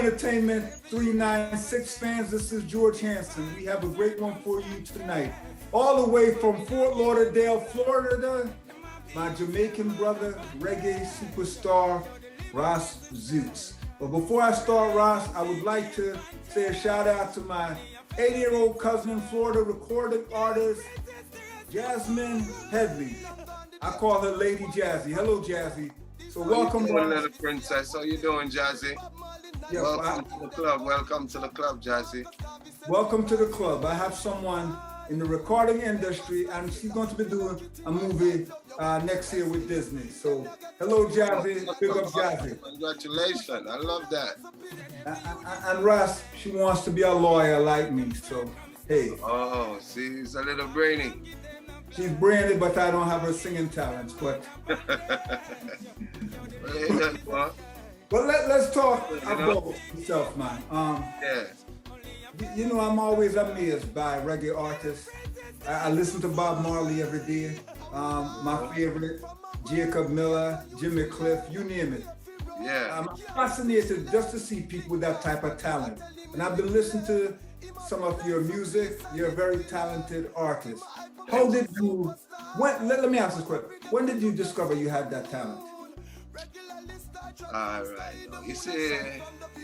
Entertainment 396 fans, this is George Hanson. We have a great one for you tonight. All the way from Fort Lauderdale, Florida, my Jamaican brother, reggae superstar, Ross Zukes. But before I start, Ross, I would like to say a shout out to my 80-year-old cousin in Florida, recording artist, Jasmine Headley. I call her Lady Jazzy. Hello, Jazzy. So welcome, little princess. How you doing, Jazzy? Yeah, welcome to the club. Welcome to the club, Jazzy. Welcome to the club. I have someone in the recording industry, and she's going to be doing a movie next year with Disney. So, hello, Jazzy. Big up, Jazzy. Congratulations. I love that. And Russ, she wants to be a lawyer like me. So, hey. Oh, she's a little brainy. She's brainy, but I don't have her singing talents. But let's talk about yourself, man. Yeah. You know, I'm always amazed by reggae artists. I listen to Bob Marley every day. My favorite, Jacob Miller, Jimmy Cliff, you name it. Yeah. I'm fascinated just to see people with that type of talent. And I've been listening to some of your music. You're a very talented artist. How did you, let me ask this question. When did you discover you had that talent? All right. You see,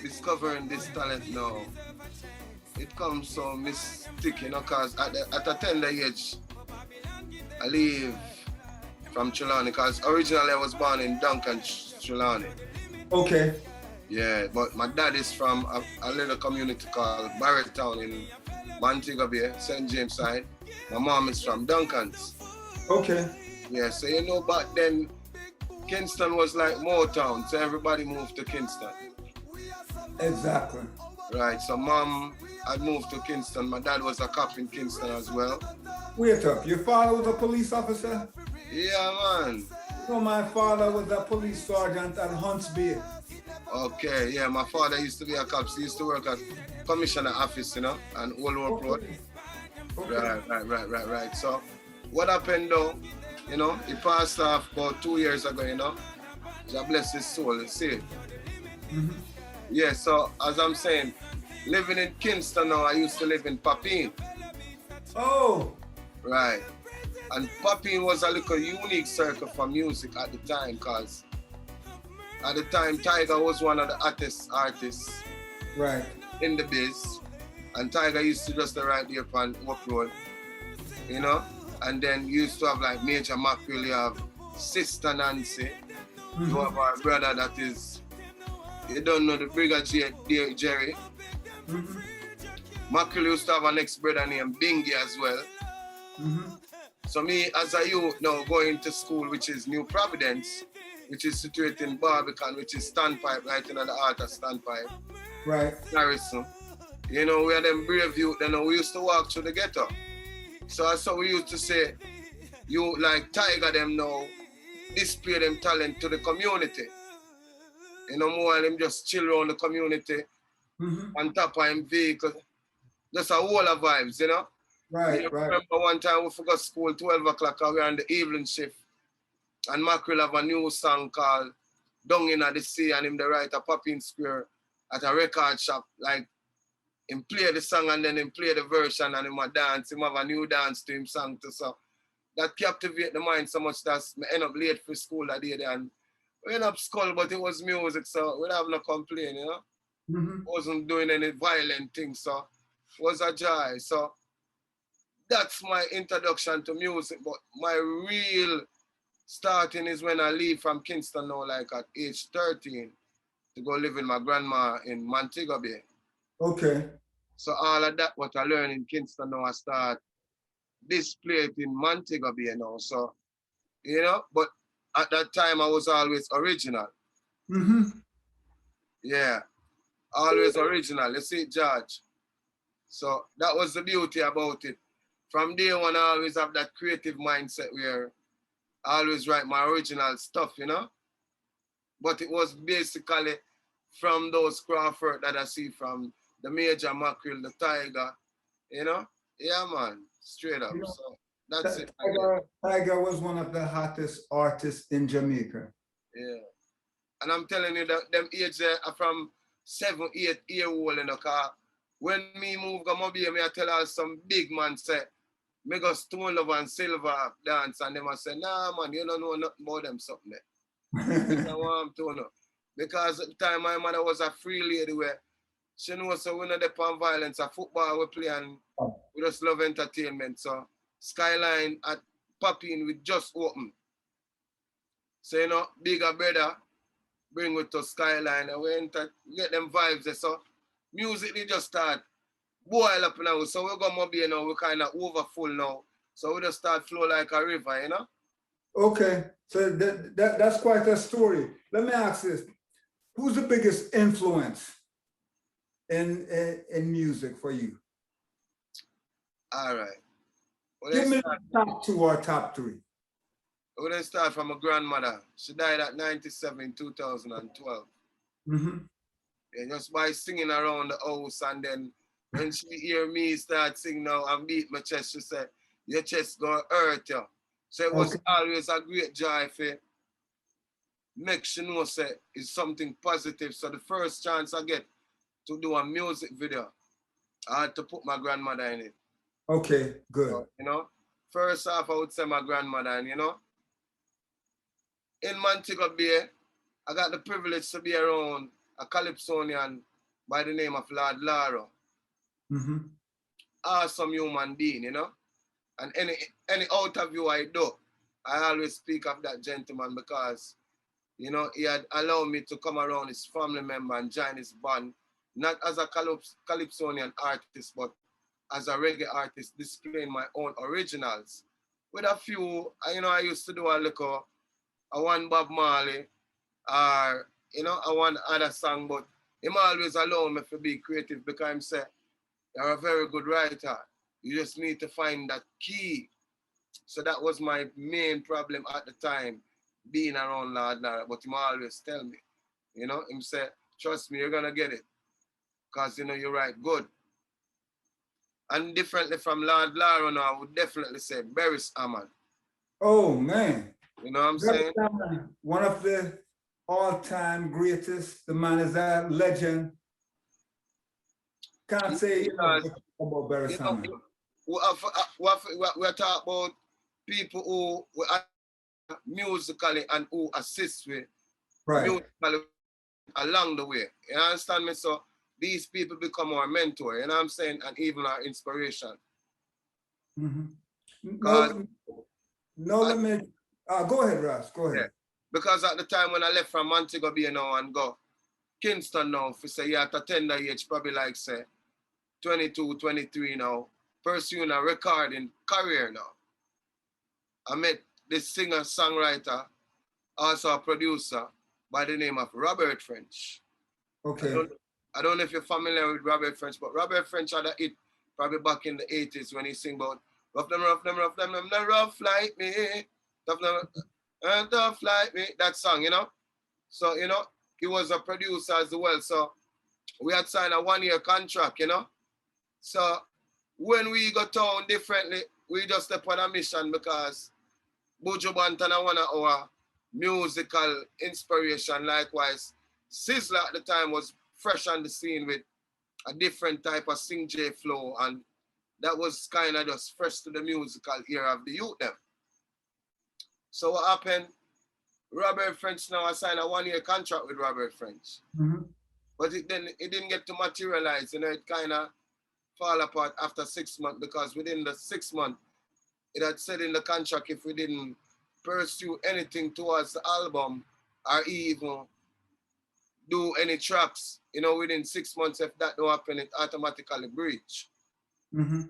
discovering this talent now, it comes so mystic, you know, because at a tender age, I live from Trelawney, because originally I was born in Duncan, Trelawney. Okay. Yeah, but my dad is from a little community called Barretttown in Montego Bay, St. James side. My mom is from Duncan's. Okay. Yeah, so you know, back then, Kingston was like Motown, so everybody moved to Kingston. Exactly. Right, so mom had moved to Kingston. My dad was a cop in Kingston as well. Wait up, your father was a police officer? Yeah, man. You know, my father was a police sergeant at Hunts Bay. Okay, yeah, my father used to be a cop. He used to work at commissioner office, you know, and Old Road Road. Okay. Right. So what happened though, you know, he passed off about 2 years ago, you know. God bless his soul, you see. Mm-hmm. Yeah, so as I'm saying, living in Kingston now, I used to live in Papine. Oh. Right. And Papine was a little unique circle for music at the time, because at the time, Tiger was one of the hottest artists right in the biz. And Tiger used to just ride there on Up Road, you know? And then you used to have like Major Mackerel, you have Sister Nancy, you have our brother that is, you don't know, the Brigadier Jerry. Mackerel used to have an ex-brother named Bingy as well. So me, as a youth now, going to school, which is New Providence, which is situated in Barbican, which is Standpipe, right in the heart of Standpipe. Right. Harrison. You know, we are them brave youth, you know, we used to walk through the ghetto. So that's how we used to say, you like Tiger them now, display them talent to the community. You know, more of them just chill around the community, on top of him vehicle. Just a whole of vibes, you know? Right. Remember one time we forgot school, 12 o'clock, and we were on the evening shift. And Mackerel have a new song called Down in the Sea, and him they write a Popping Square at a record shop. Like, him play the song and then him play the version and him a dance. Him have a new dance to him song too. So that captivate the mind so much that I end up late for school that day. And we end up school, but it was music, so we don't have no complaint, you know? Wasn't doing any violent things, so it was a joy. So that's my introduction to music, but my real starting is when I leave from Kingston now, like at age 13, to go live with my grandma in Montego Bay. Okay. So all of that, what I learned in Kingston now, I start display it in Montego Bay now. So, you know, but at that time I was always original. Yeah, always original. You see, George. So that was the beauty about it. From day one, I always have that creative mindset where I always write my original stuff, you know? But it was basically from those Crawford that I see from the Major Mackerel, the Tiger, you know? Yeah, man, straight up. So that's it. Tiger was one of the hottest artists in Jamaica. Yeah. And I'm telling you that them age are from 7, 8 year old, you know, cause when me move go Mobile, me I tell her some big man say, me go Stone Love and Silver dance, and them I say, nah man, you don't know nothing about them something there. I want to know. Because at the time my mother was a free lady where she knows so we not depend on violence, a football we play and we just love entertainment. So Skyline at popping with just open. So you know, bigger brother bring with to Skyline and we get them vibes there. So music they just start boil up now. So we got Mobile now, we kind of over full now. So we just start flow like a river, you know? Okay, so that's quite a story. Let me ask this. Who's the biggest influence in music for you? All right. Well, Give me top 2 or top 3. We didn't start from my grandmother. She died at 97 in 2012. Mm-hmm. And just by singing around the house, and then when she hear me start singing now and beat my chest, she said, your chest gonna hurt you. So it was always a great joy for make she know say it's something positive. So the first chance I get to do a music video, I had to put my grandmother in it. Okay, good. So, you know, first off I would say my grandmother, and you know, in Montego Bay, I got the privilege to be around a Calypsonian by the name of Lord Laro. Mm-hmm. Awesome human being, you know. And any interview I do, I always speak of that gentleman because, you know, he had allowed me to come around his family member and join his band, not as a Calypsonian artist, but as a reggae artist, displaying my own originals. With a few, you know, I used to do a one Bob Marley, or, you know, a one other song, but him always allow me to be creative because him say, you're a very good writer. You just need to find that key. So that was my main problem at the time, being around Lord Lara, but him always tell me, you know, him say, trust me, you're gonna get it. Because, you know, you write good. And differently from Lord Lara now, I would definitely say Beres Hammond. Oh man. You know what I'm saying? One of the all-time greatest. The man is a legend. Can't say about Beres Hammond. We're talking about people who are musically and who assist with musically along the way. You understand me? So these people become our mentor, you know what I'm saying? And even our inspiration. Mm-hmm. No limit. Go ahead, Ross. Go ahead. Yeah. Because at the time when I left from Montego Bay now and go Kingston now, if you say you're at a tender age, probably like say 22, 23 now, pursuing a recording career now. I met this singer-songwriter, also a producer by the name of Robert French. Okay. I don't know if you're familiar with Robert French, but Robert French had a hit probably back in the 80s when he sing about rough them, rough like me, tough like me, that song, you know? So, you know, he was a producer as well. So we had signed a 1-year contract, you know? So when we got town differently, we just step on a mission because Buju Banton one of our musical inspiration. Likewise, Sizzla at the time was fresh on the scene with a different type of sing J flow, and that was kind of just fresh to the musical era of the youth them. So what happened? Robert French now I signed a 1-year contract with Robert French. Mm-hmm. But it didn't get to materialize, you know, it kind of fall apart after 6 months because within the 6 months, it had said in the contract if we didn't pursue anything towards the album or even do any tracks, you know, within 6 months, if that don't happen, it automatically breach. Mm-hmm.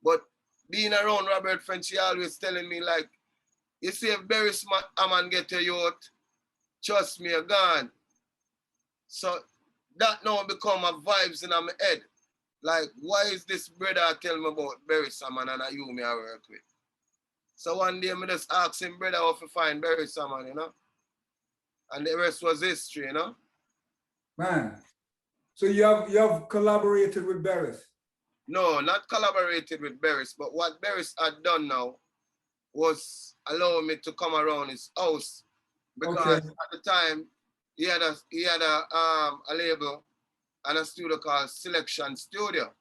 But being around Robert French, he always telling me like, you see if Beres Hammond get a youth, trust me, you're gone. So that now become a vibes in my head. Like, why is this brother tell me about Beres Hammond and you me I work with? So one day I just asked him, brother, how to find Beres Hammond, you know? And the rest was history, you know? Man, so you have collaborated with Beres? No, not collaborated with Beres, but what Beres had done now was allow me to come around his house because at the time he had a label and a studio called Selection Studio.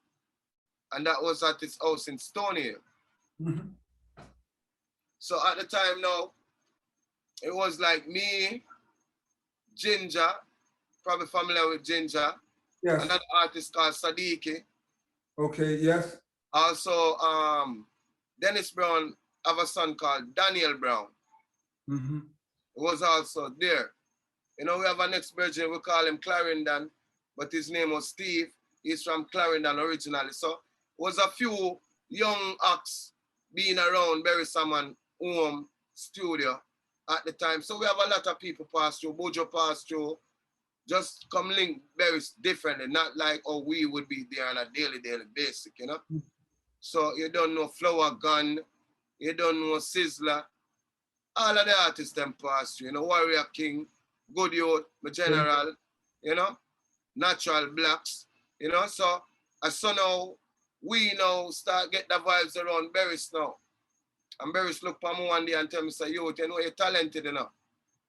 And that was at his house in Stony Hill. Mm-hmm. So at the time now, it was like me, Ginger, probably familiar with Ginger, Yes. another artist called Sadiki. Okay, yes. Also, Dennis Brown have a son called Daniel Brown. Mm-hmm. He was also there. You know, we have an ex-virgin, we call him Clarendon, but his name was Steve. He's from Clarendon originally. So it was a few young acts being around Barry Salmon home studio at the time. So we have a lot of people pass through, Bojo pass through, just come link very differently, not like, oh, we would be there on a daily basis, you know? Mm-hmm. So you don't know Flower Gun, you don't know Sizzler, all of the artists them pass through, you know, Warrior King, Good Youth, my General, you know, Natural Blacks, you know, so as so now, we now start get the vibes around Berries now. And Berries look for me one day and tell me, say, yo, you know, you're talented enough,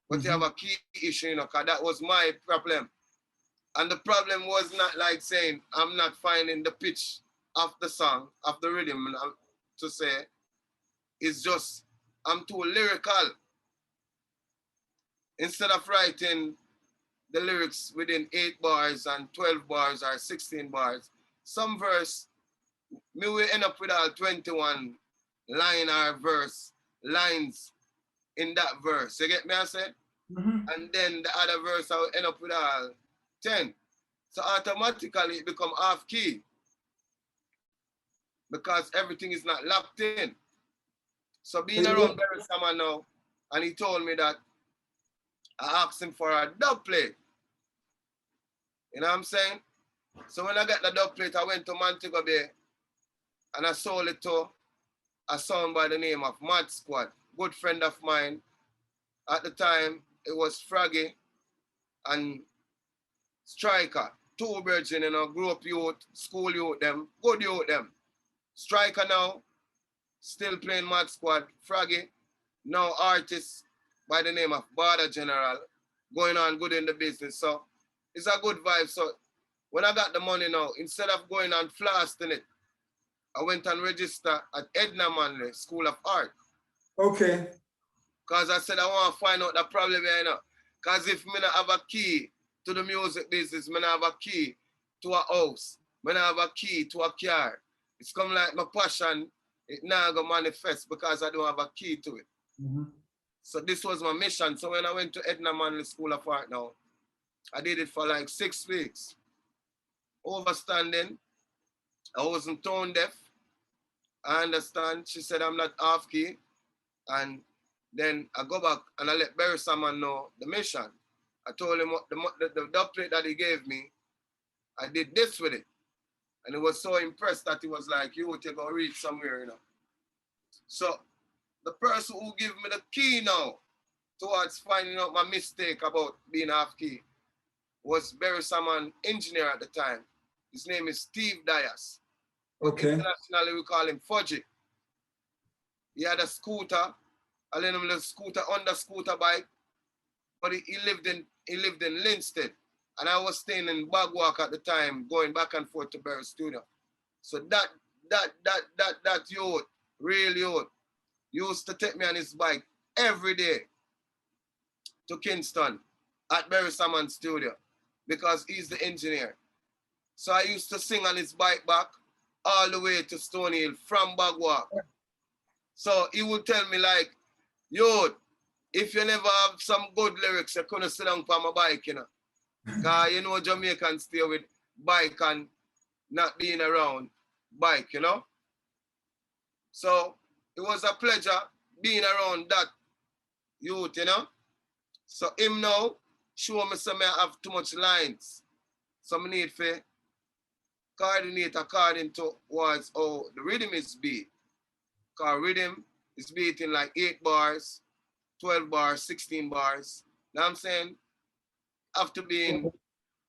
but you have a key issue, you know, because that was my problem. And the problem was not like saying, I'm not finding the pitch of the song, of the rhythm, to say, it's just, I'm too lyrical. Instead of writing the lyrics within 8 bars and 12 bars or 16 bars, some verse, me will end up with all 21 line or verse, lines in that verse. You get me, I said? Mm-hmm. And then the other verse, I will end up with all 10. So automatically it become off key because everything is not locked in. So being around Barry Salmon now, and he told me that I asked him for a dub plate. You know what I'm saying? So when I got the dub plate, I went to Montego Bay and I sold it to a son by the name of Mad Squad, good friend of mine. At the time, it was Fraggy and Striker, two virgin, you know, grew up youth, school youth them, good youth them. Striker now, still playing Mad Squad. Fraggy, now artist by the name of Border General, going on good in the business. So it's a good vibe. So when I got the money now, instead of going and flasting it, I went and registered at Edna Manley School of Art. Okay. Because I said I want to find out the problem here, you know. Because if me not have a key to the music business, me not have a key to a house, me not have a key to a car. It's come like my passion, it now go manifest because I don't have a key to it. Mm-hmm. So this was my mission. So when I went to Edna Manley School of Art now, I did it for like 6 weeks. Overstanding, I wasn't tone deaf. I understand. She said I'm not off key. And then I go back and I let Barry Salmon know the mission. I told him the dub plate that he gave me, I did this with it. And he was so impressed that he was like, you would go reach somewhere, you know. So the person who gave me the key now towards finding out my mistake about being off key was Barry Salmon engineer at the time. His name is Steve Dias. Okay. Internationally, we call him Fudgy. He had a scooter, I let him live scooter on the scooter bike, but he lived in Linstead, and I was staying in Bagwalk at the time, going back and forth to Barry Studio. So that youth, real youth, used to take me on his bike every day to Kingston at Barry Salmon Studio because he's the engineer. So I used to sing on his bike back all the way to Stony Hill from Bagwalk. So he would tell me like, yo, if you never have some good lyrics, you couldn't sit down on my bike, you know. Because you know Jamaicans stay with bike and not being around bike, you know. So it was a pleasure being around that youth, you know. So him now show me some I have too much lines. So I need to coordinate according to what's how the rhythm is beat. Because rhythm is beat in like 8 bars, 12 bars, 16 bars. You know what I'm saying? Have to be in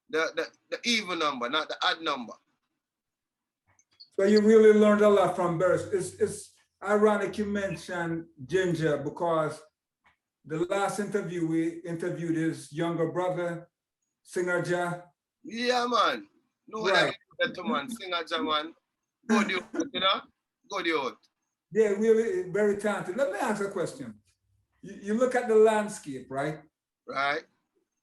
the even number, not the odd number. So you really learned a lot from Burst. It's ironic you mentioned Ginger because the last interview we interviewed his younger brother, Singer Ja. Yeah, man. No, them Right. gentleman, sing a jam man. Go the out, you know? Go the out. Yeah, really very talented. Let me ask a question. You look at the landscape, right? Right?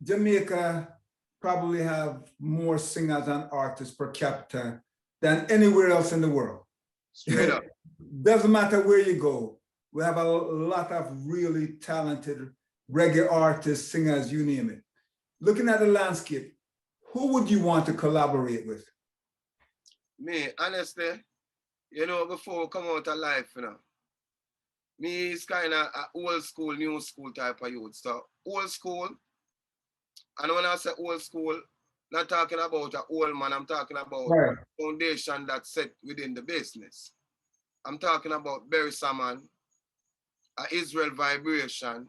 Jamaica probably have more singers and artists per capita than anywhere else in the world. Straight up. Doesn't matter where you go. We have a lot of really talented reggae artists, singers, you name it. Looking at the landscape, who would you want to collaborate with? Me, honestly, you know, before we come out of life, you know, me is kind of old school, new school type of youth. So old school, and when I say old school, not talking about an old man, I'm talking about Right. foundation that's set within the business. I'm talking about Barry Salmon, Israel Vibration.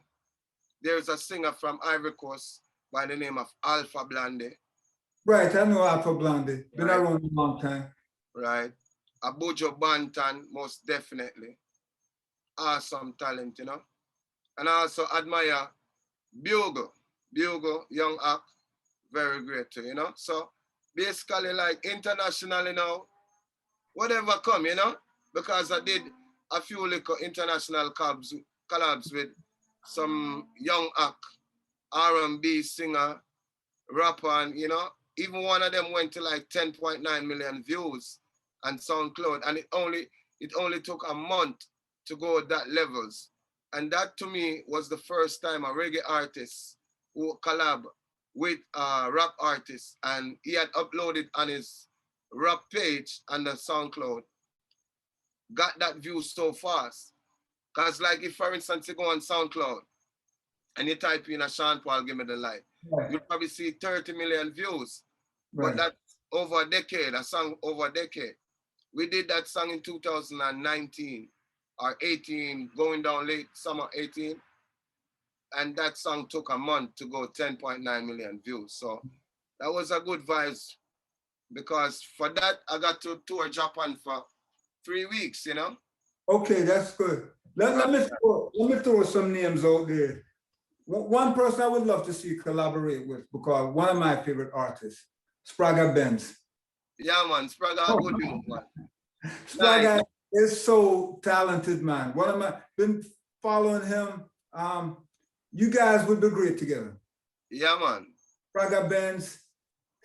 There's a singer from Ivory Coast by the name of Alpha Blondy. Right, I know Alpha Blondy. Been Right. around a long time. Right. Abujo Bantan, most definitely. Awesome talent, you know. And I also admire Bugle. Bugle, young act, very great too, you know. So basically like internationally now, whatever come, you know, because I did a few little international collabs with some young act, R&B singer, rapper, and you know, even one of them went to like 10.9 million views on SoundCloud, and it only took a month to go that levels. And that to me was the first time a reggae artist who collab with a rap artist, and he had uploaded on his rap page on the SoundCloud, got that view so fast. Cause like if for instance you go on SoundCloud and you type in a Sean Paul Give Me the Light, Right. you'll probably see 30 million views. Right. But that's over a decade, a song over a decade. We did that song in 2019 or 18, going down late summer 18. And that song took a month to go 10.9 million views. So that was a good vibes, because for that, I got to tour Japan for 3 weeks, you know? Okay, that's good. Let me throw some names out there. One person I would love to see collaborate with, because one of my favorite artists, Spraga Benz. Yeah, man, Spraga, a good dude, man. Spraga Nice. is so talented, man. One of my, been following him. You guys would be great together. Yeah, man. Spraga Benz,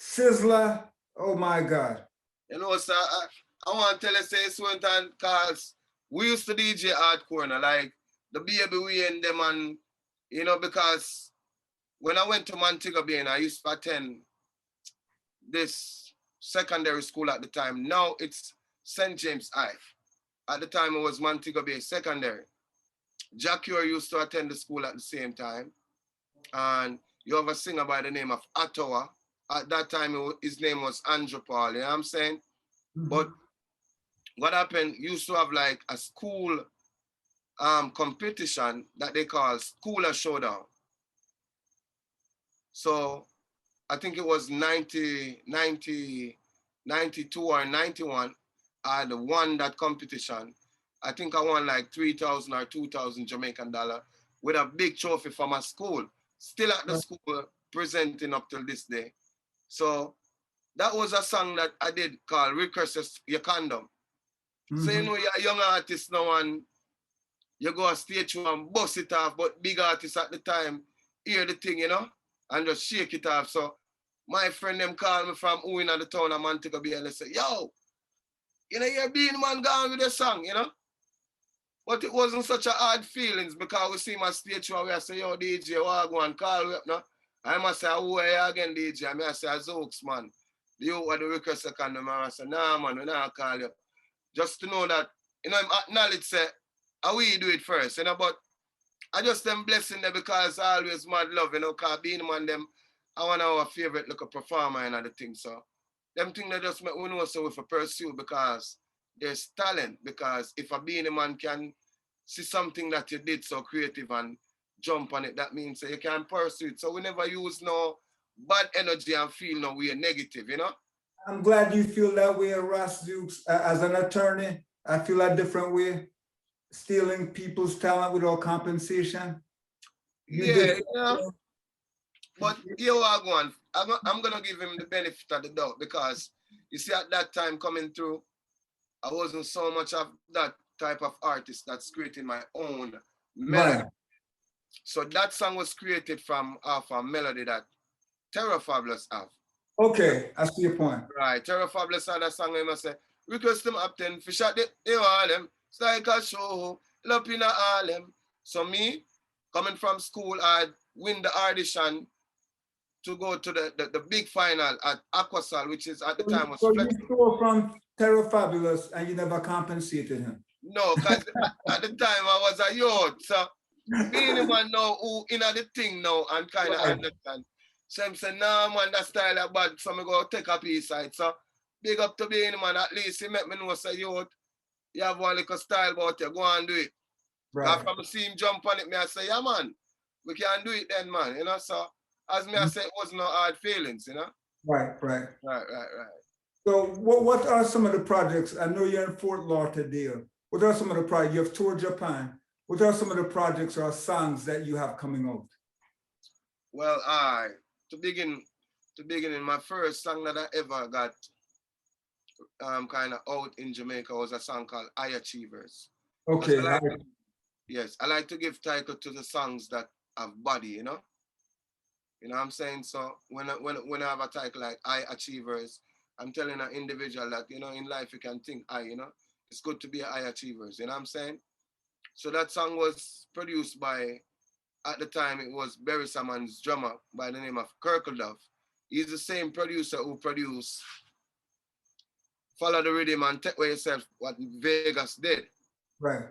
Sizzler, oh my God. You know, sir, I want to tell you, say, Swinton, because we used to DJ hardcore, now, like the Baby We and them, and you know, because when I went to Montego Bay, I used to attend this secondary school at the time. Now it's St. James High. At the time, it was Montego Bay Secondary. Jack Ure used to attend the school at the same time. And you have a singer by the name of Ottawa. At that time, his name was Andrew Paul, you know what I'm saying? Mhm. But what happened, used to have like a school competition that they call Schooler Showdown. So I think it was 92 or 91. I had won that competition. I think I won like 3,000 or 2,000 Jamaican dollar with a big trophy from my school. Still at the school, presenting up till this day. So that was a song that I did called Recursus Your Condom. So you know, you're a young artist now and you go on stage show and bust it off, but big artists at the time hear the thing, you know, and just shake it off. So my friend them called me from who in the town of Montego Bay and they say, yo, you know, you're being man gone with the song, you know? But it wasn't such a hard feelings because we see my stage show where I say, yo, DJ, what go and call me up now? I must say, who are you again, DJ? I say, Zukes, man. The you are the request second, man. I say, nah, man, we not call you. Just to know that, you know, acknowledge, say, how we do it first, you know, but I just them blessing them because I always mad love, you know, because being man, them, I want our favorite local performer and other things, so them things that just make we know so if I pursue because there's talent, because if a being a man can see something that you did so creative and jump on it, that means that you can pursue it. So we never use no bad energy and feel no way negative, you know? I'm glad you feel that way, Ross Zukes. As an attorney, I feel a different way. Stealing people's talent without compensation. Yeah, but you are going. I'm gonna give him the benefit of the doubt because You see, at that time coming through, I wasn't so much of that type of artist that's creating my own melody. Right. So that song was created from off a melody that Terra Fabulous have. Okay, I see your point. Right, Terra Fabulous had a song I must say, request them up 10, fish at the Harlem, it's like a show, up in a Harlem. So me, coming from school, I'd win the audition to go to the big final at Aquasal, which is at the time was So you Flex. stole from Terra Fabulous and you never compensated him. No, because at the time I was a youth, so being a man now who in the thing now and kind of understand. So I'm saying, nah man, that style is bad, so I go take a piece side. So big up to being a man, at least he make me know say youth, you have one little style about you, go and do it. Right. After I see him jump on it, me I say, yeah man, we can do it then man, you know. So as me I say, it was no hard feelings, you know. Right, right. Right. So what are some of the projects? I know you're in Fort Lauderdale. What are some of the projects? You have toured Japan. What are some of the projects or songs that you have coming out? Well, to begin in my first song that I ever got kind of out in Jamaica was a song called High Achievers. Okay. Yes, I like to give title to the songs that have body, you know. You know what I'm saying? So when I have a title like High Achievers, I'm telling an individual that, you know, in life you can think high, you know. It's good to be a high achievers, you know what I'm saying? So that song was produced by, at the time it was Barry Salmon's drummer by the name of Kirkleduff. He's the same producer who produced Follow the Rhythm and Take Away Yourself, what Vegas did. Right.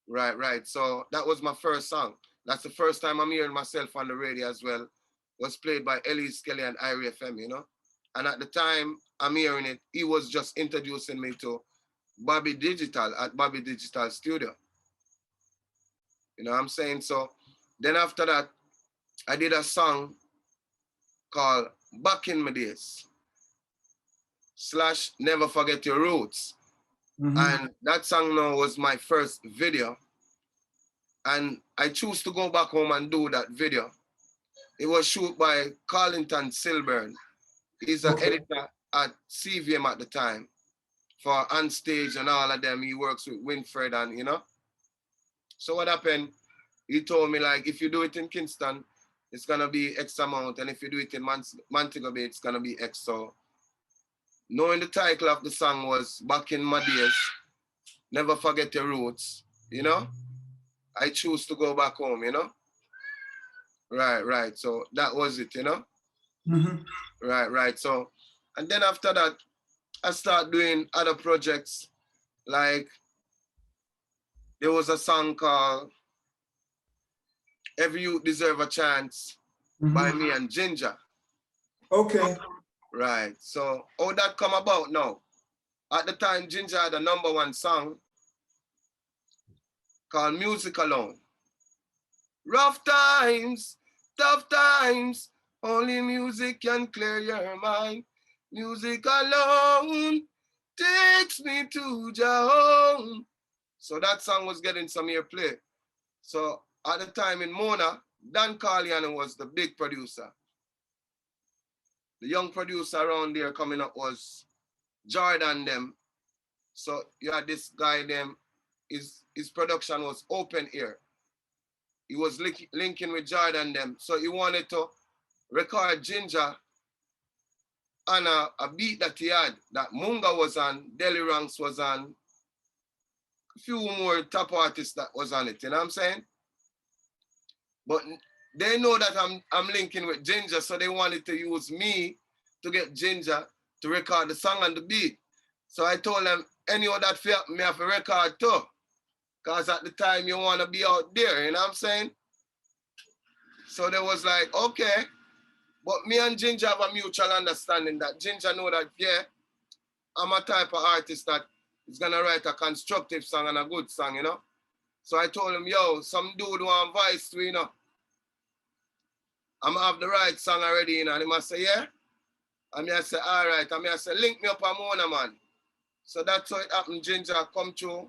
Right. So that was my first song. That's the first time I'm hearing myself on the radio as well. It was played by Ellie Skelly and Irie FM, you know. And at the time I'm hearing it, he was just introducing me to Bobby Digital at Bobby Digital Studio. You know what I'm saying? So then after that, I did a song called Back in My Days / Never Forget Your Roots. Mm-hmm. And that song now was my first video. And I choose to go back home and do that video. It was shot by Carlington Silburn. He's an editor at CVM at the time for On Stage and all of them. He works with Winfred and, you know. So what happened? He told me, like, if you do it in Kingston, it's going to be X amount. And if you do it in Montego Bay, it's going to be X. So knowing the title of the song was Back in My Days, Never Forget Your Roots, you know, I choose to go back home, you know. Right. So that was it, you know. Mm-hmm. Right. So, and then after that, I start doing other projects. Like, there was a song called Every Youth Deserve a Chance by me and Ginger. Okay. Right. So how that come about now? At the time, Ginger had a #1 song called Music Alone. Rough times, tough times, only music can clear your mind. Music alone takes me to your home. So that song was getting some airplay. So at the time in Mona, Dan Carliano was the big producer. The young producer around there coming up was Jordan them. So you had this guy them, his production was open air. He was linking with Jordan them. So he wanted to record Ginger on a beat that he had, that Munga was on, Deli Ranks was on, a few more top artists that was on it, you know what I'm saying? But they know that I'm linking with Ginger, so they wanted to use me to get Ginger to record the song on the beat. So I told them, any of that me have to record too. Because at the time you want to be out there, you know what I'm saying? So they was like, okay. But me and Ginger have a mutual understanding that Ginger know that, yeah, I'm a type of artist that is going to write a constructive song and a good song, you know? So I told him, yo, some dude want voice to, you know? I'm going to have the right song already, you know? And he must say, yeah? And me I say, all right. And me I say, link me up a Mona, man. So that's how it happened. Ginger come through.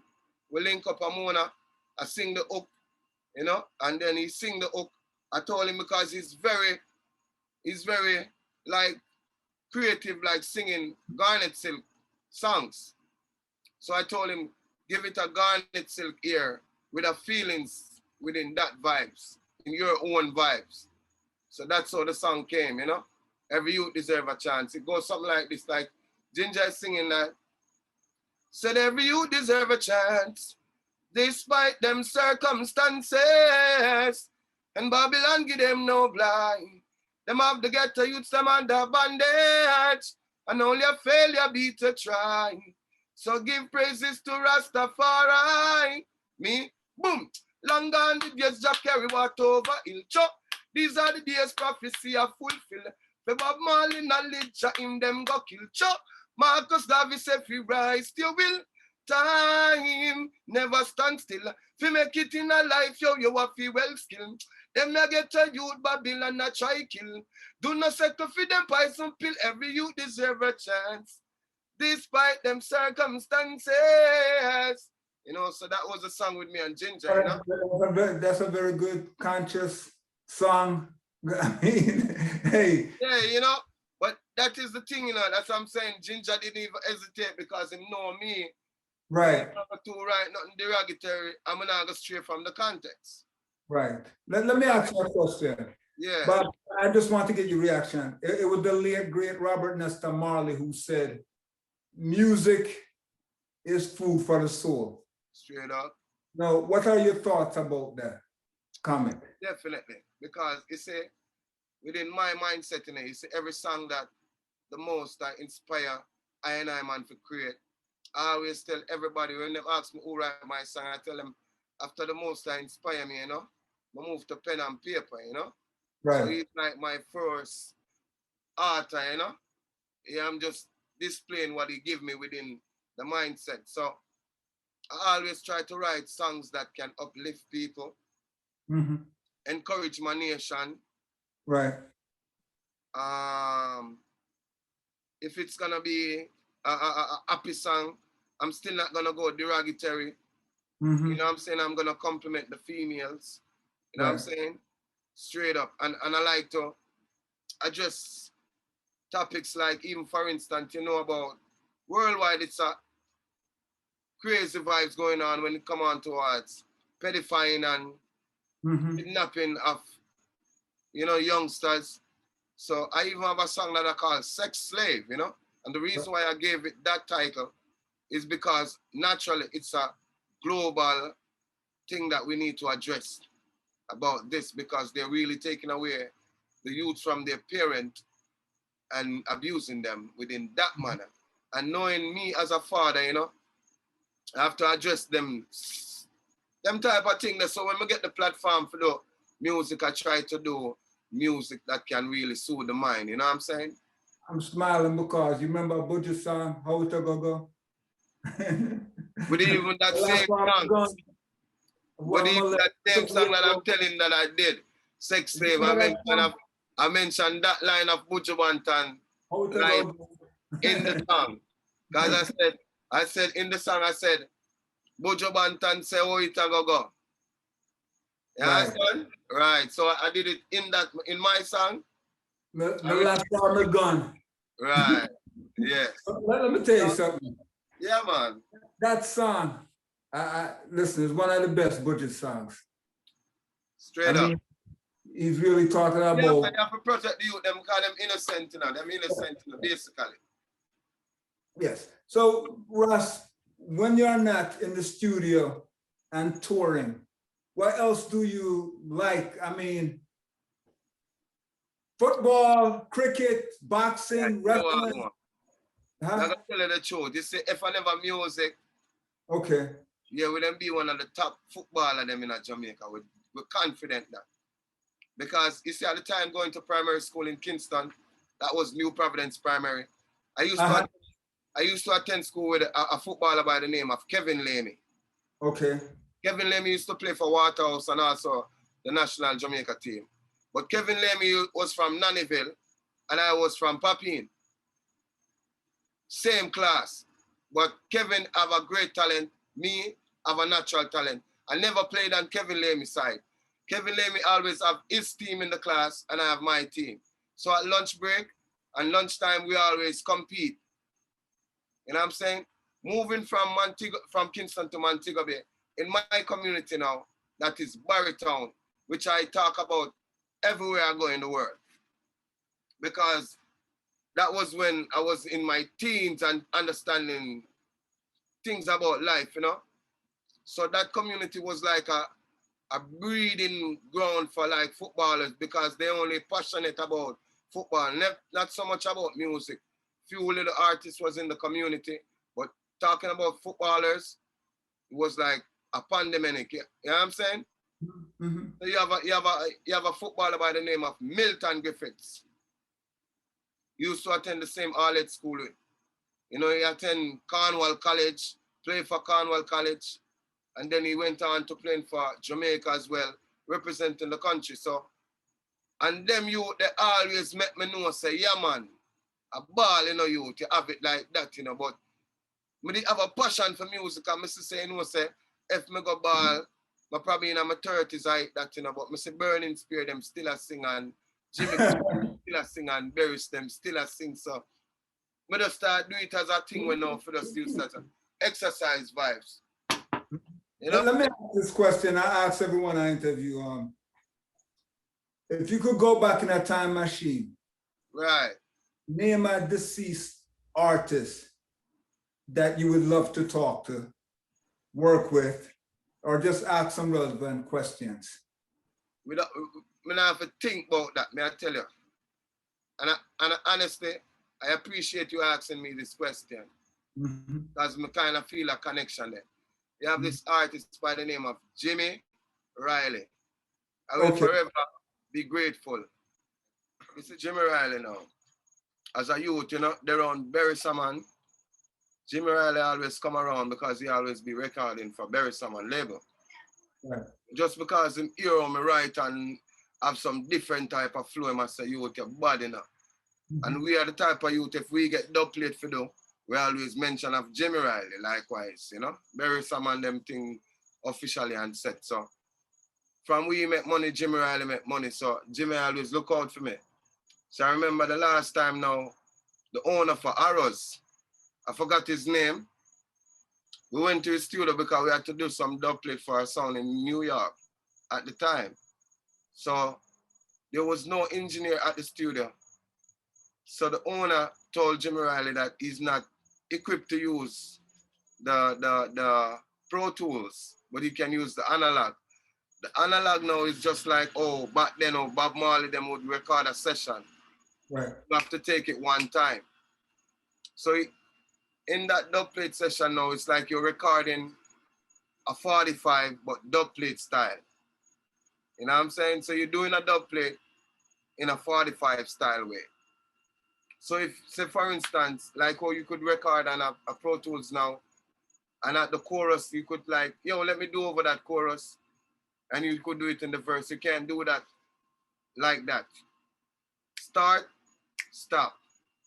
We link up a Mona. I sing the hook, you know? And then he sing the hook. I told him because he's very, like, creative like singing Garnet Silk songs. So I told him, give it a Garnet Silk ear with a feelings within that vibes, in your own vibes. So that's how the song came, you know. Every youth deserve a chance. It goes something like this, like Ginger is singing that. Said every youth deserve a chance, despite them circumstances. And Babylon give them no blind. Them have the ghetto youths, them under bandage. And only a failure be to try. So give praises to Rastafari. Me, boom. Long gone the days Jack carry what over hill chop. These are the days prophecy are fulfilled. For Bob Marley knowledge him them go kill chop. Marcus Garvey said if you rise still will. Time never stand still. Fi make it in a life, you have to well skill. Them na get a youth Babylon a try kill. Do not settle for them poison pill. Every youth deserve a chance, despite them circumstances. You know, so that was a song with me and Ginger, you know? That's a very good, conscious song. I mean, hey. Yeah, you know, but that is the thing, you know, that's what I'm saying. Ginger didn't even hesitate because he know me. Right. To write nothing derogatory, I'm gonna go straight from the context. Right. Let me ask you a question. Yeah. But I just want to get your reaction. It was the late, great Robert Nesta Marley who said, music is food for the soul. Straight up. Now, what are your thoughts about that comment? Definitely. Because you see, within my mindset, you know, you see every song that the most that inspire I and I man to create. I always tell everybody when they ask me who write my song, I tell them after the most that inspire me, you know, I move to pen and paper, you know. Right. So he's like my first author, you know. Yeah, I'm just displaying what he give me within the mindset. So I always try to write songs that can uplift people, encourage my nation. Right. If it's gonna be a happy song, I'm still not gonna go derogatory. You know what I'm saying? I'm gonna compliment the females. You know what I'm saying? Straight up. And I like to address topics like, even for instance, you know, about worldwide, it's a crazy vibes going on when it come on towards pedifying and kidnapping of, you know, youngsters. So I even have a song that I call Sex Slave, you know? And the reason why I gave it that title is because naturally it's a global thing that we need to address about this, because they're really taking away the youth from their parent and abusing them within that manner. And knowing me as a father, you know, I have to address them type of thing. So when we get the platform for the music, I try to do music that can really soothe the mind, you know what I'm saying? I'm smiling because you remember a Budget song, How It Go? With even that same song. With even that same song that I'm telling that I did, Sex Slave, I mentioned that line of Buju Banton line in the song. Because I said in the song, I said, Buju Banton say, how it go. You understand? Right. So I did it in my song. The last on the gun. Right. Yes. Let me tell you something. Yeah, man. That song, listen, it's one of the best Budget songs. Straight up. He's really talking about. Yeah, you have to protect the youth, them call them innocent, you know, basically. Yes. So, Russ, when you're not in the studio and touring, what else do you like? I mean, football, cricket, boxing, wrestling. I'm gonna tell you the truth. You see, if I never music, okay, yeah, we then be one of the top footballers them in Jamaica. We're confident that. Because you see, at the time going to primary school in Kingston, that was New Providence Primary. I used to attend school with a footballer by the name of Kevin Lamey. Okay. Kevin Lamey used to play for Waterhouse and also the national Jamaica team. But Kevin Lamey was from Nannyville and I was from Papine. Same class. But Kevin have a great talent. Me have a natural talent. I never played on Kevin Lamey's side. Kevin Lamey always have his team in the class and I have my team. So at lunch break, And lunchtime, we always compete. You know what I'm saying? Moving from Kingston to Montego Bay, in my community now, that is Barrytown, which I talk about everywhere I go in the world. Because that was when I was in my teens and understanding things about life, you know? So that community was like a breeding ground for like footballers because they're only passionate about football, not so much about music. Few little artists was in the community, but talking about footballers, it was like a pandemic. You know what I'm saying? Mm-hmm. So you have a footballer by the name of Milton Griffiths. He used to attend the same Arlette school with. You know, he attended Cornwall College, played for Cornwall College, and then he went on to playing for Jamaica as well, representing the country. So, and them youth, they always make me know, say, yeah, man, a ball, you know, youth, you have it like that, you know, but me have a passion for music, and I say, you know, say, if me go ball, I probably in my 30s, I that, you know, but I say Burning Spear, them still a sing, and Jimmy still a sing, and Barris, them still a sing, so I just start do it as a thing when now for the still start exercise vibes. You know? Let me ask this question. I ask everyone I interview, if you could go back in a time machine, Right. name a deceased artist that you would love to talk to, work with, or just ask some relevant questions. We don't have to think about that, may I tell you. And honestly, I appreciate you asking me this question. Because I kind of feel a connection there. You have this artist by the name of Jimmy Riley. I will forever be grateful. This is Jimmy Riley now. As a youth, you know, they're on Barry Salmon. Jimmy Riley always come around because he always be recording for Barry Salmon label. Right. Just because him hear me write and have some different type of flow, I must say, youth, your body now. And we are the type of youth, if we get dub plate for do, we always mention of Jimmy Riley, likewise, you know. Barry Salmon them thing officially and set. So from we make money, Jimmy Riley make money. So Jimmy always look out for me. So I remember the last time now, the owner for Arrows, I forgot his name. We went to his studio because we had to do some dub plate for a sound in New York at the time. So there was no engineer at the studio. So the owner told Jimmy Riley that he's not equipped to use the Pro Tools, but he can use the analog. The analog now is just like, oh, back then, oh, Bob Marley, them would record a session. Right. You have to take it one time. So in that dub plate session now, it's like you're recording a 45, but dub plate style. You know what I'm saying? So you're doing a dub plate in a 45 style way. So if, say for instance, like how you could record on a Pro Tools now, and at the chorus, you could like, yo, let me do over that chorus, and you could do it in the verse. You can't do that like that. Start, stop,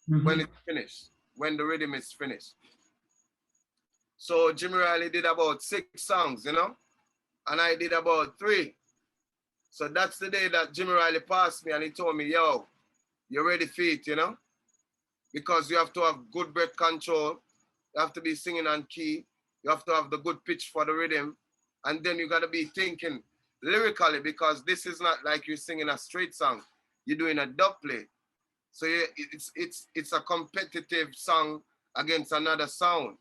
when it's finished, when the rhythm is finished. So Jimmy Riley did about 6 songs, you know, and I did about 3. So that's the day that Jimmy Riley passed me and he told me, yo, you're ready for it, you know? Because you have to have good breath control. You have to be singing on key. You have to have the good pitch for the rhythm. And then you got to be thinking lyrically because this is not like you're singing a straight song. You're doing a dub plate. So it's a competitive song against another sound.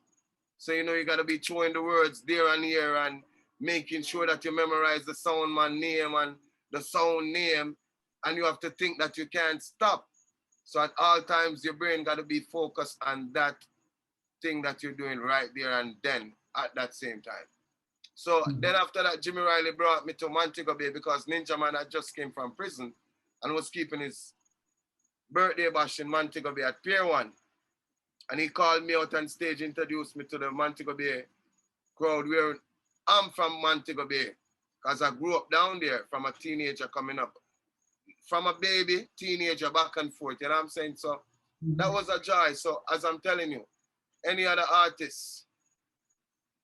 So, you know, you got to be throwing the words there and here and making sure that you memorize the sound man name and the sound name. And you have to think that you can't stop. So at all times, your brain got to be focused on that thing that you're doing right there and then at that same time. So then after that, Jimmy Riley brought me to Montego Bay because Ninja Man had just came from prison and was keeping his birthday bash in Montego Bay at Pier 1. And he called me out on stage, introduced me to the Montego Bay crowd where I'm from Montego Bay because I grew up down there from a teenager coming up. From a baby, teenager, back and forth, you know what I'm saying? So that was a joy. So as I'm telling you, any other artist,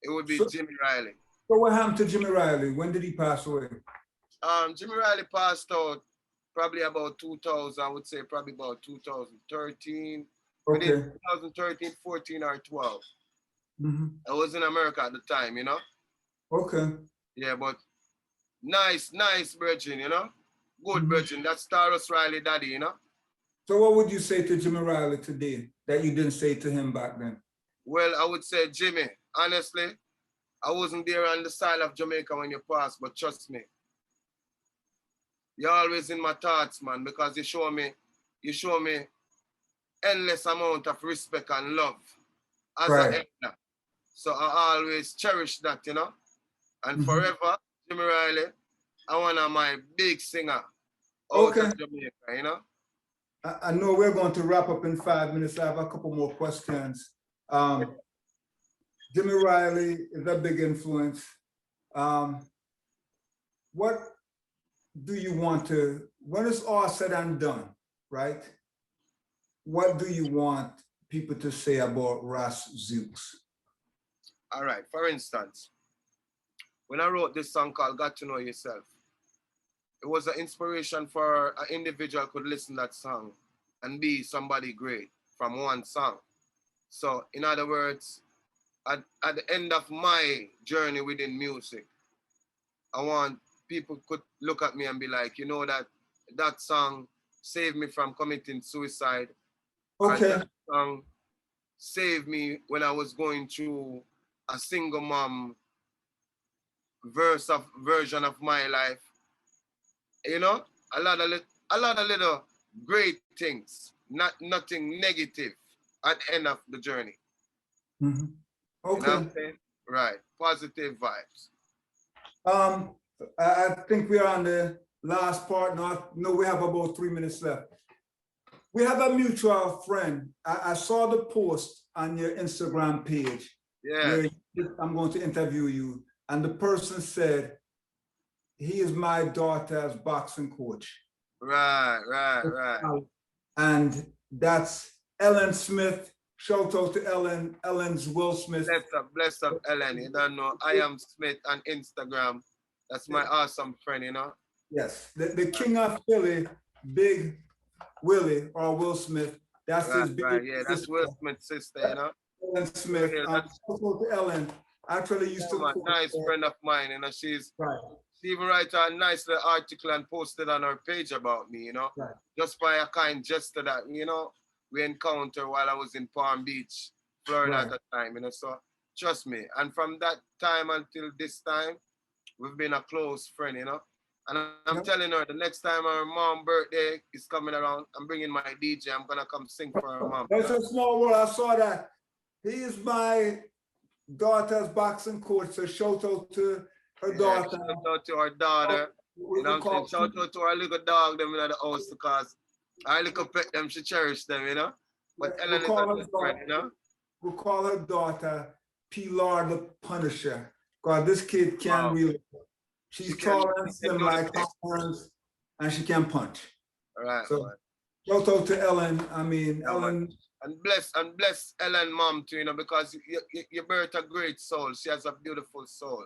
it would be Jimmy Riley. So what happened to Jimmy Riley? When did he pass away? Jimmy Riley passed out probably about 2000, I would say probably about 2013, within Okay. 2013, 14 or 12. Hmm. I was in America at the time, you know? Okay. Yeah, but nice virgin, you know? Good Hmm. virgin. That's Taurus Riley daddy, you know? So what would you say to Jimmy Riley today that you didn't say to him back then? Well, I would say, Jimmy, honestly, I wasn't there on the side of Jamaica when you passed, but trust me, you're always in my thoughts, man, because you show me endless amount of respect and love as a Right. elder. So I always cherish that, you know? And Hmm. forever, Jimmy Riley, I want to my big singer out Okay. of Jamaica, you know? I know we're going to wrap up in 5 minutes. I have a couple more questions. Um, Jimmy Riley is a big influence. Um, what do you want to, when it's all said and done, right? What do you want people to say about Ras Zukes? All right, for instance, when I wrote this song called Got to Know Yourself, it was an inspiration for an individual could listen to that song and be somebody great from one song. So, in other words, at the end of my journey within music, I want people could look at me and be like, you know that song saved me from committing suicide, or Okay. that song saved me when I was going through a single mom version of my life. You know, a lot of little great things, nothing negative at the end of the journey. Mhm. You know what Okay. I'm saying? Right. Positive vibes. Um, I think we are on the last part now. No, we have about 3 minutes left. We have a mutual friend. I saw the post on your Instagram page Yes. where I'm going to interview you, and the person said, he is my daughter's boxing coach. Right. And that's Ellen Smith. Shout out to Ellen. Ellen's Will Smith. Bless up, Ellen. You don't know. I am Smith on Instagram. That's my awesome friend, you know. Yes, the king of Philly, Big Willie or Will Smith. That's his big Right. Yeah, that's sister, Will Smith's sister, you know. Ellen Smith. Yeah, that's Shout out to Ellen. Actually used to a coach nice there. friend of mine, you know. She Right, even write a nice little article and posted on her page about me, you know. right. Just by a kind gesture that, you know, we encountered while I was in Palm Beach, Florida at Right. the time, you know. So trust me. And from that time until this time, we've been a close friend, you know. And I'm Yep. telling her the next time her mom birthday is coming around, I'm bringing my DJ. I'm gonna come sing for her mom. That's a small world. I saw that. He is my daughter's boxing coach. So shout out to her Yeah, daughter. shout out to our daughter. You know what I'm saying? Shout out to our little dog them in the house because our little pet them, she cherish them, you know. But we Ellen is a call her good friend, you know. we call her daughter Pilar the Punisher. God, this kid can Wow. really. She She's can, tall she and can slim do the like thing. Tom, and she can punch. All right, So man. shout out to Ellen. I mean, Yeah, man. Ellen. And bless Ellen mom too, you know, because you birthed a great soul. She has a beautiful soul.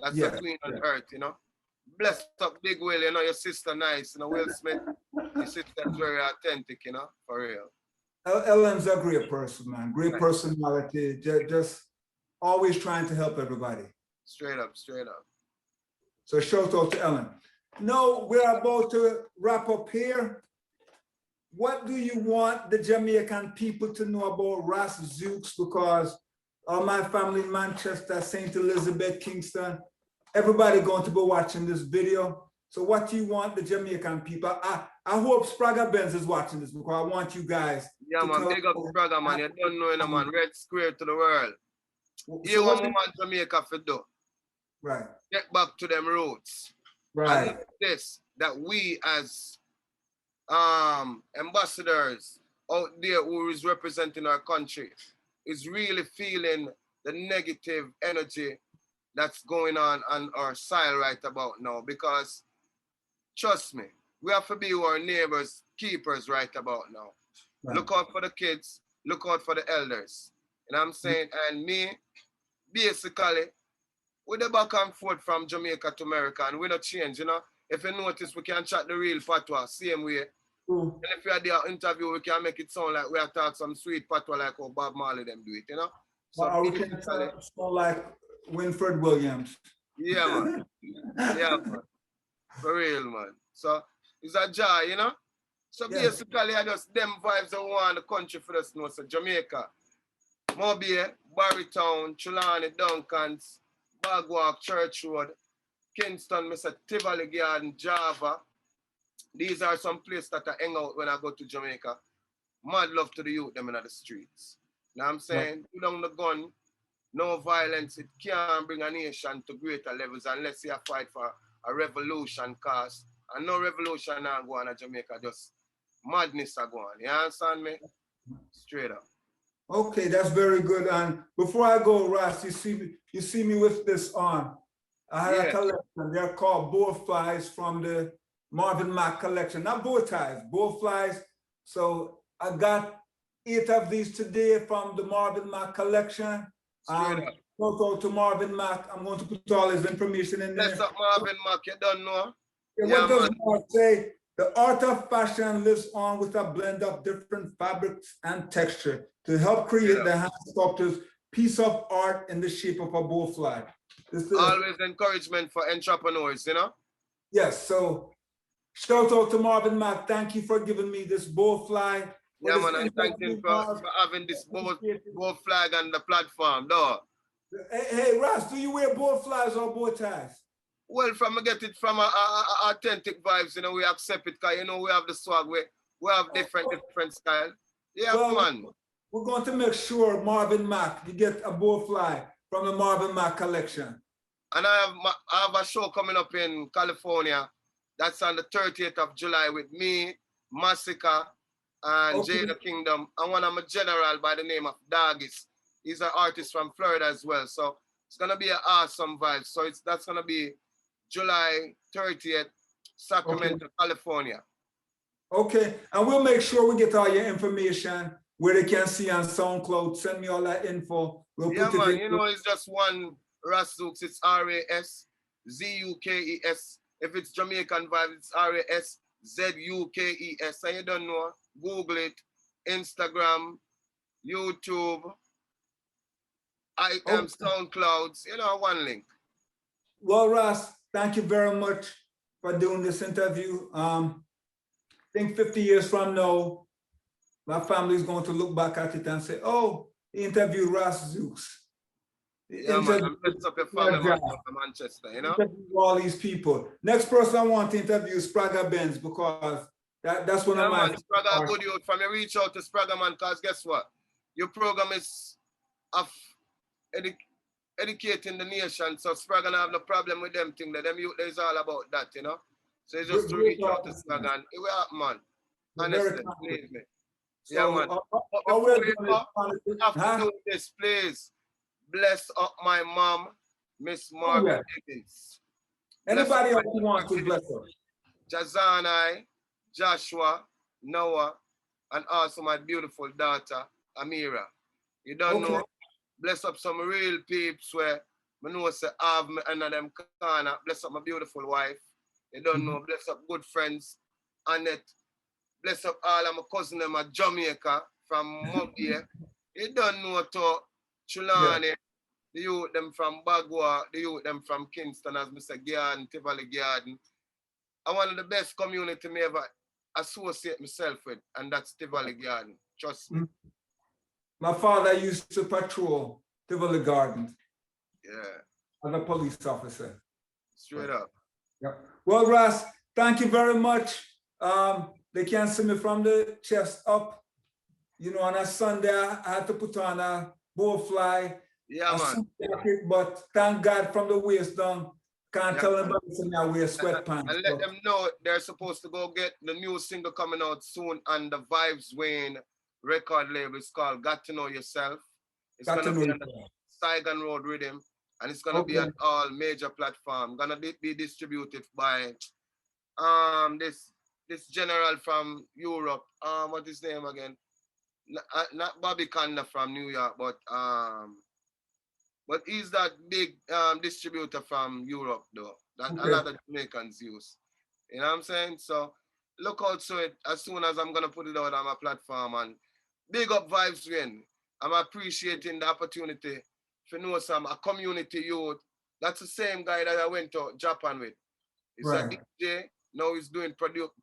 That's a Yeah, queen on yeah. earth, you know. Blessed up Big Will, you know, your sister nice, you know, Will Smith. Your sister's very authentic, you know, for real. Ellen's a great person, man. Great Right. personality. Just always trying to help everybody. Straight up. So shout out to Ellen. No, we're about to wrap up here. What do you want the Jamaican people to know about Ras Zukes? Because all my family in Manchester, St. Elizabeth, Kingston, everybody going to be watching this video. So what do you want the Jamaican people? I hope Spraga Benz is watching this because I want you guys Yeah, to man, tell big up the brother, man. You don't know, you know, man. Red square to the world. Here so what what we want Jamaica to do. right, Get back to them roots. right. And this, that we as ambassadors out there who is representing our country is really feeling the negative energy that's going on our side right about now. Because trust me, we have to be our neighbors, keepers right about now. Right. Look out for the kids, look out for the elders. You know what I'm saying? And me, basically, we're the back and forth from Jamaica to America and we don't change, you know. if you notice, we can chat the real fatwa, same way. True. And if you had the interview, we can make it sound like we are talking some sweet fatwa like how Bob Marley them do it, you know? So Or we can basically, sound like Winfred Williams. yeah, man. Yeah, man. For real, man. So it's a joy, you know? So Yes. basically, I just them vibes I want the country for us know. So Jamaica, Mobile, Barrytown, Trelawney, Duncans, Bagwalk, Church Road, Kingston, Mr. Tivoli Garden, Java. These are some places that I hang out when I go to Jamaica. Mad love to the youth, them in the streets. Now I'm saying, put down the gun, no violence, it can't bring a nation to greater levels unless you fight for a revolution cause. And no revolution now go on in Jamaica, just madness are going. You understand me? Straight up. Okay, that's very good. And before I go, Ross, you see me with this on. I had a collection. They're called bow flies from the Marvin Mack collection. Not bow ties, bow flies. So I got 8 of these today from the Marvin Mack collection. Straight up. Go to Marvin Mack. I'm going to put all his information in there. Bless up Marvin Mack, you don't know. What does Mark say? The art of fashion lives on with a blend of different fabrics and texture to help create the hand sculptor's piece of art in the shape of a bowfly. Always encouragement for entrepreneurs, you know? Yes, so shout out to Marvin Mack. Thank you for giving me this bowfly. Yeah, man, and thank you for having this bow flag on the platform, though. Hey, Ross, do you wear bowflies or bow ties? Well, from I get it from authentic vibes, you know, we accept it because, you know, we have the swag, we have different style. Yeah, well, man. We're going to make sure, Marvin Mack, you get a bowfly from the Marvin Mack collection. And I have a show coming up in California. That's on the 30th of July with me, Massacre, and Jada Kingdom. And one of my general by the name of Dagis. He's an artist from Florida as well. So it's going to be an awesome vibe. So that's going to be July 30th, Sacramento, California. Okay, and we'll make sure we get all your information where they can see on SoundCloud. Send me all that info. We'll put it in. You know, it's just one Ras Zukes. It's RASZUKES. If it's Jamaican vibe, it's RASZUKES. And you don't know, Google it, Instagram, YouTube, SoundClouds, you know, one link. Well, Ross, thank you very much for doing this interview. I think 50 years from now, my family is going to look back at it and say, oh, he interviewed Ross Zukes. Yeah, man, I'm blessed up your family from Manchester, you know? All these people. Next person I want to interview is Spraga Benz because that's one of my... Man, Spraga, good youth. From you reach out to Spraga, man, because guess what? Your program is of educating the nation, so Spraga don't have no problem with them thing. Them youth is all about that, you know? So it's just to reach out to Spraga and it will happen, man. Honestly, believe me. So, yeah, man. Before we go, have to do this, please. Bless up my mom, Miss Margaret Higgins. Anybody else who wants to bless her? Jazanai, Joshua, Noah, and also my beautiful daughter, Amira. You don't know? Bless up some real peeps where I know say have me under them corner. Bless up my beautiful wife. You don't know? Bless up good friends, Annette. Bless up all of my cousins them at Jamaica from Mobile. You don't know to Trelawney, the youth them from Bagua, the youth them from Kingston, as Mr. Garden, Tivoli Garden. And one of the best community me ever associate myself with, and that's Tivoli Garden. Trust me. My father used to patrol Tivoli Garden. Yeah. As a police officer. Straight up. Yeah. Well, Ross, thank you very much. They can't see me from the chest up. You know, on a Sunday, I had to put on a bowfly. Yeah, man. Jacket, but thank God from the waist down. Can't tell them about it now. Wear sweatpants. And let them know they're supposed to go get the new single coming out soon on the Vibes Wayne record label. It's called Got to Know Yourself. It's going to be on the Saigon Road Rhythm, and it's going to be on all major platforms. Going to be distributed by this general from Europe. What is his name again? Not Bobby Conda from New York, but he's that big distributor from Europe, though, that a lot of Jamaicans use. You know what I'm saying? So look out to it as soon as I'm gonna put it out on my platform. And big up Vibes Win. I'm appreciating the opportunity to know some a community youth. That's the same guy that I went to Japan with. He's a DJ. Now he's doing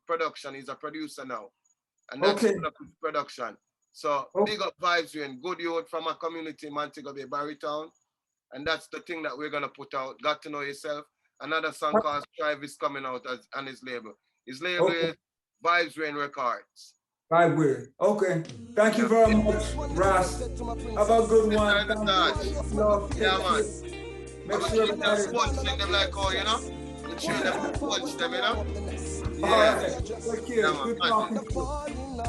production. He's a producer now. And that's production. So big up Vibes Win. Good youth from a community, Montego Bay, Barrytown. And that's the thing that we're gonna put out. Got to Know Yourself. Another song called Strive is coming out on his label. His label is Vibes Rain Records. Vibe Weird. Okay. Thank you very much, Ross. Have a good one. Yeah, man. Make sure everybody watching them like, oh, you know? The train them watch them, you know? Yeah. All right. Take care. Yeah, good talking to you.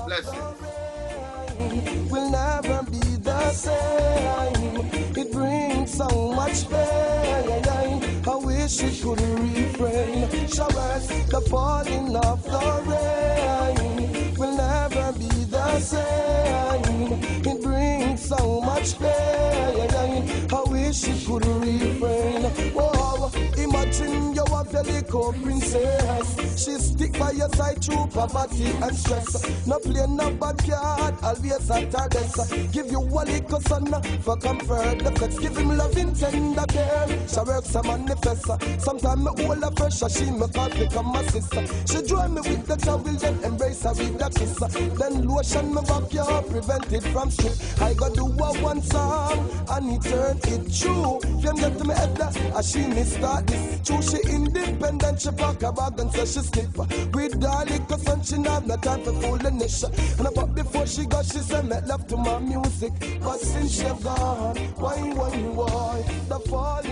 Blessings. Will never be the same. It brings so much pain. I wish it could refrain. Showers, the falling of the rain will never be the same. It brings so much pain. I wish it could refrain. Whoa, imagine you a Velico princess. She stick by your side through poverty and stress. No play no bad card, always at her desk. Give you a little son for comfort the flex. Give him loving tender care. She works a manifest. Sometimes me hold her pressure. She me call become my sister. She join me with the towel, then embrace her with the kiss. Then lotion me back you, prevent it from slip. I got do one song and he turn it true. Can get to me head as she me start this. True, she independent. She pack her bag and say she slip. With her little son, she have no time for foolishness. And about before she got, she said make love to my music. But since she gone, why, the fall